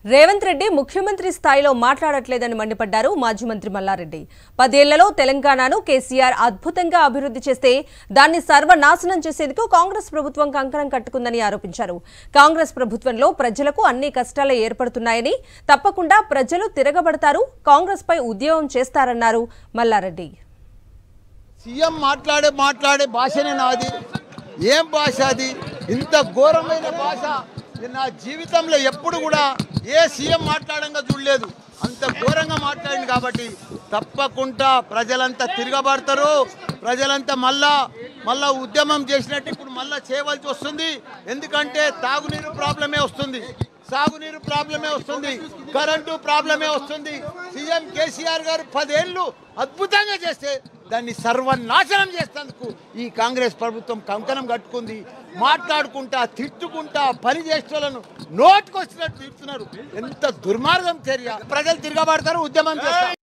రేవంత్ రెడ్డి ముఖ్యమంత్రి స్థాయిలో మాట్లాడట్లేదని మండిపడ్డారు మాజీ మంత్రి మల్లారెడ్డి. 10 ఏళ్లలో తెలంగాణను కేసీఆర్ అద్భుతంగా అభివృద్ధి చేస్తే దాన్ని సర్వనాశనం చేసేందుకు కాంగ్రెస్ ప్రభుత్వం కంకణం కట్టుకుందని ఆరోపించారు. కాంగ్రెస్ ప్రభుత్వంలో ప్రజలకు అన్ని కష్టాలే ఏర్పడుతున్నాయని, తప్పకుండా ప్రజలు తిరగబడతారు, కాంగ్రెస్ పై ఉద్యమం చేస్తారన్నారు మల్లారెడ్డి. సీఎం మాట్లాడే భాషనే నాది. ఏం భాష అది? ఇంత ఘోరమైన భాష నా జీవితంలో ఎప్పుడు కూడా ఏ సీఎం మాట్లాడంగా చూడలేదు. అంత ఘోరంగా మాట్లాడింది కాబట్టి తప్పకుండా ప్రజలంతా తిరగబడతారు. ప్రజలంతా మళ్ళా ఉద్యమం చేసినట్టు ఇప్పుడు మళ్ళా చేయవలసి వస్తుంది. ఎందుకంటే తాగునీరు ప్రాబ్లమే వస్తుంది, సాగునీరు ప్రాబ్లమే వస్తుంది, కరెంటు ప్రాబ్లమే వస్తుంది. సీఎం కేసీఆర్ గారు 10 ఏళ్ళు అద్భుతంగా చేస్తే దాన్ని సర్వనాశనం చేసేందుకు ఈ కాంగ్రెస్ ప్రభుత్వం కంకణం కట్టుకుంది. మాట్లాడుకుంటా, తిట్టుకుంటా, పని చేసేవాళ్ళను నోటుకొచ్చినట్టు తిడుతున్నారు. ఎంత దుర్మార్గం చర్య! ప్రజలు తిరగబడతారు, ఉద్యమం చేస్తారు.